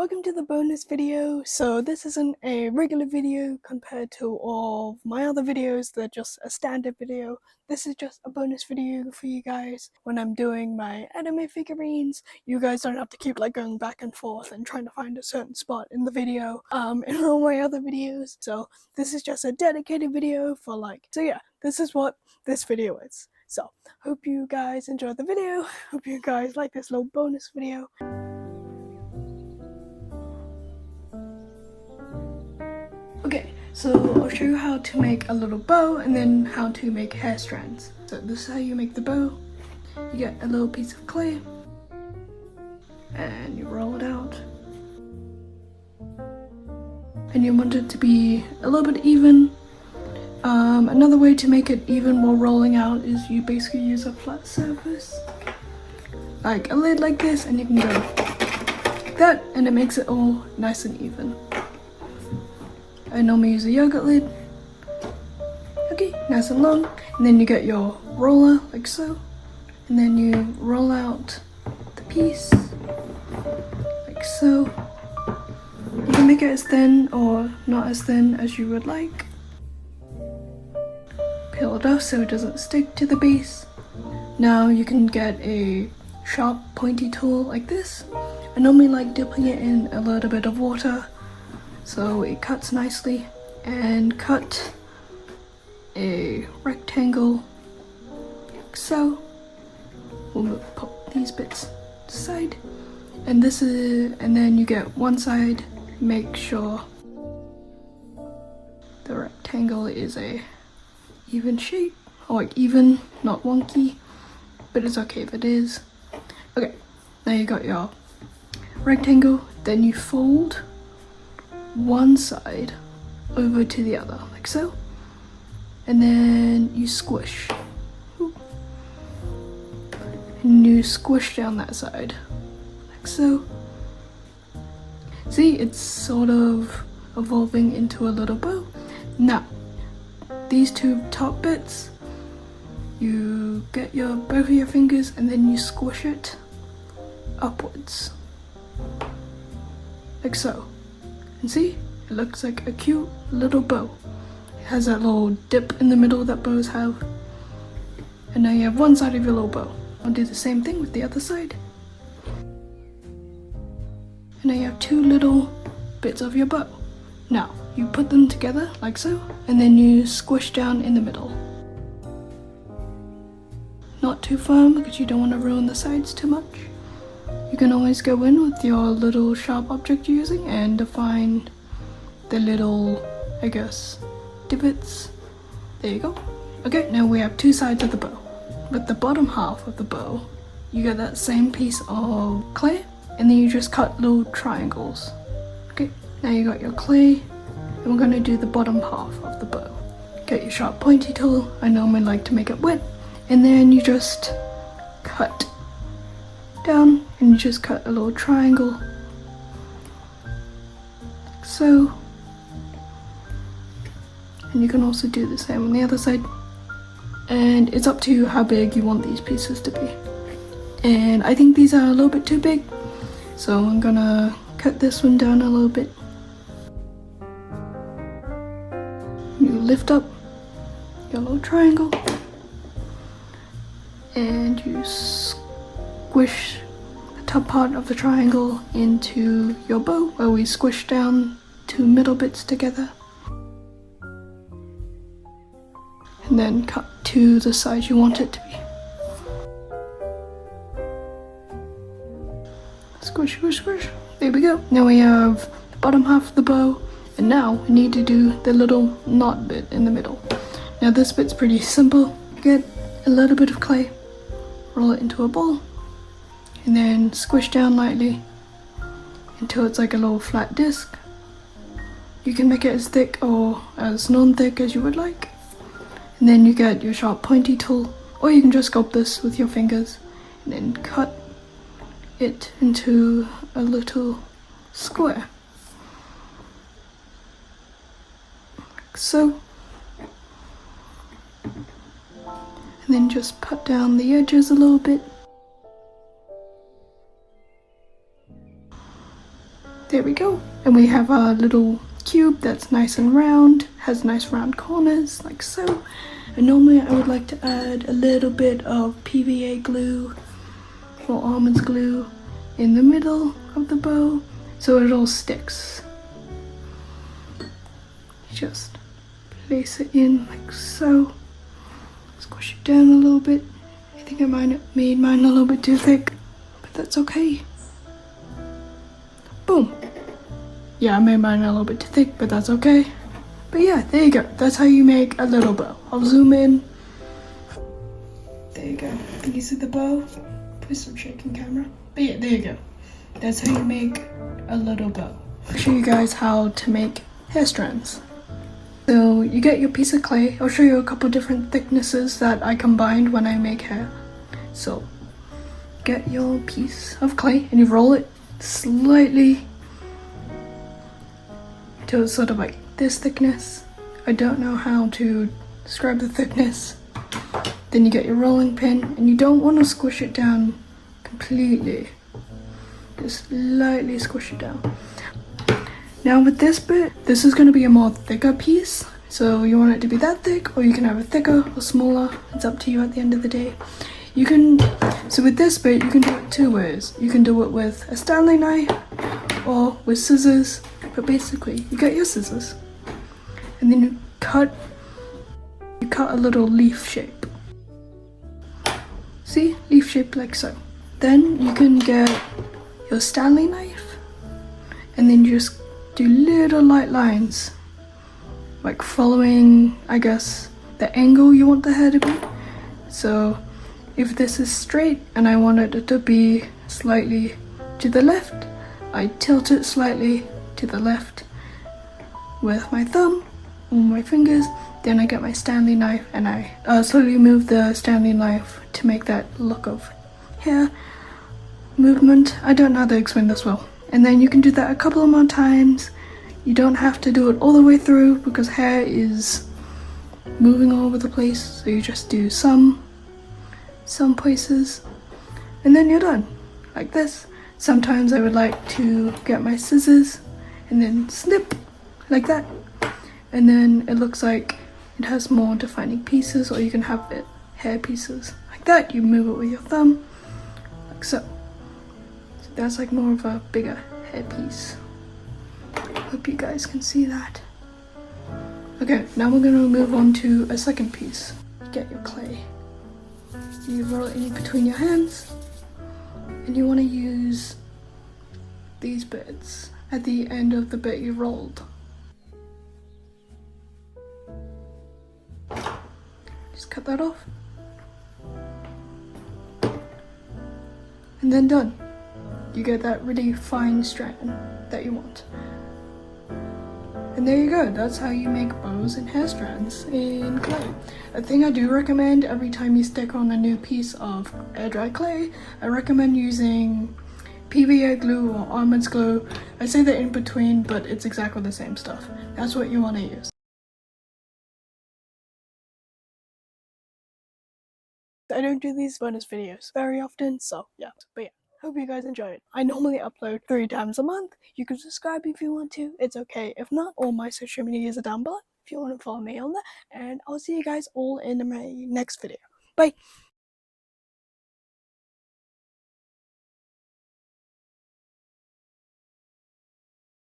welcome to the bonus video. So this isn't a regular video compared to all of my other videos. They're just a standard video. This is just a bonus video for you guys. When I'm doing my anime figurines, you guys don't have to keep going back and forth and trying to find a certain spot in the video in all my other videos. So this is just a dedicated video for so yeah, this is what this video is. So hope you guys enjoy the video. Hope you guys like this little bonus video. Okay, so I'll show you how to make a little bow and then how to make hair strands. So this is how you make the bow. You get a little piece of clay and you roll it out. And you want it to be a little bit even. Another way to make it even while rolling out is you basically use a flat surface, like a lid like this, and you can go like that and it makes it all nice and even. I normally use a yogurt lid. Okay, nice and long. And then you get your roller, like so. And then you roll out the piece, like so. You can make it as thin or not as thin as you would like. Peel it off so it doesn't stick to the base. Now you can get a sharp pointy tool like this. I normally like dipping it in a little bit of water so it cuts nicely, and cut a rectangle like so. We'll pop these bits aside, and then you get one side. Make sure the rectangle is a even shape, or even, not wonky, but it's okay if it is. Okay, now you got your rectangle, then you fold one side over to the other, like so, and then you squish. And you squish down that side, like so. See, it's sort of evolving into a little bow. Now, these two top bits, you get both of your fingers and then you squish it upwards, like so. And see, it looks like a cute little bow. It has that little dip in the middle that bows have. And now you have one side of your little bow. I'll do the same thing with the other side. And now you have two little bits of your bow. Now, you put them together like so, and then you squish down in the middle. Not too firm because you don't want to ruin the sides too much. You can always go in with your little sharp object you're using and define the little, I guess, divots. There you go. Okay, now we have two sides of the bow. With the bottom half of the bow, you get that same piece of clay, and then you just cut little triangles. Okay, now you got your clay, and we're going to do the bottom half of the bow. Get your sharp pointy tool. I normally like to make it wet, and then you just cut down, and you just cut a little triangle, like so. And you can also do the same on the other side. And it's up to you how big you want these pieces to be. And I think these are a little bit too big, so I'm gonna cut this one down a little bit. You lift up your little triangle and you squish the top part of the triangle into your bow, where we squish down two middle bits together. And then cut to the size you want it to be. Squish, squish, squish. There we go. Now we have the bottom half of the bow, and now we need to do the little knot bit in the middle. Now this bit's pretty simple. Get a little bit of clay, roll it into a ball, and then squish down lightly until it's like a little flat disc. You can make it as thick or as non-thick as you would like. And then you get your sharp pointy tool, or you can just sculpt this with your fingers and then cut it into a little square, like so. And then just put down the edges a little bit. there we go. And we have our little cube that's nice and round, has nice round corners like so. And normally I would like to add a little bit of PVA glue or almond glue in the middle of the bow so it all sticks. Just place it in like so. Squish it down a little bit. I think I might have made mine a little bit too thick, but that's okay. Boom. Yeah, I made mine a little bit too thick, but that's okay. But yeah, there you go. That's how you make a little bow. I'll zoom in. There you go. Can you see the bow? Please stop shaking camera. But yeah, there you go. That's how you make a little bow. I'll show you guys how to make hair strands. So you get your piece of clay. I'll show you a couple different thicknesses that I combined when I make hair. So get your piece of clay and you roll it slightly to sort of like this thickness. I don't know how to describe the thickness. Then you get your rolling pin and you don't want to squish it down completely. Just lightly squish it down. Now with this bit, this is going to be a more thicker piece. So you want it to be that thick, or you can have it thicker or smaller. It's up to you at the end of the day. So with this bit, you can do it two ways. You can do it with a Stanley knife or with scissors. But basically, you get your scissors and then you cut a little leaf shape. See? Leaf shape like so. Then you can get your Stanley knife and then you just do little light lines, like following, I guess, the angle you want the hair to be. So if this is straight and I want it to be slightly to the left, I tilt it slightly to the left with my thumb or my fingers. Then I get my Stanley knife and I slowly move the Stanley knife to make that look of hair movement. I don't know how to explain this well. And then you can do that a couple of more times. You don't have to do it all the way through because hair is moving all over the place. So you just do some places and then you're done, like this. Sometimes I would like to get my scissors and then snip like that. And then it looks like it has more defining pieces, or you can have it hair pieces like that. You move it with your thumb, like so. That's like more of a bigger hair piece. Hope you guys can see that. Okay, now we're gonna move on to a second piece. You get your clay. You roll it in between your hands. And you wanna use these bits at the end of the bit you rolled. Just cut that off. And then done. You get that really fine strand that you want. And there you go, that's how you make bows and hair strands in clay. A thing I do recommend every time you stick on a new piece of air dry clay, I recommend using PVA glue or almond glue. I say they're in between, but it's exactly the same stuff. That's what you want to use. I don't do these bonus videos very often, so yeah, but yeah. Hope you guys enjoy it. I normally upload 3 times a month. You can subscribe if you want to. It's okay. If not, all my social medias are down below if you want to follow me on there. And I'll see you guys all in my next video. Bye!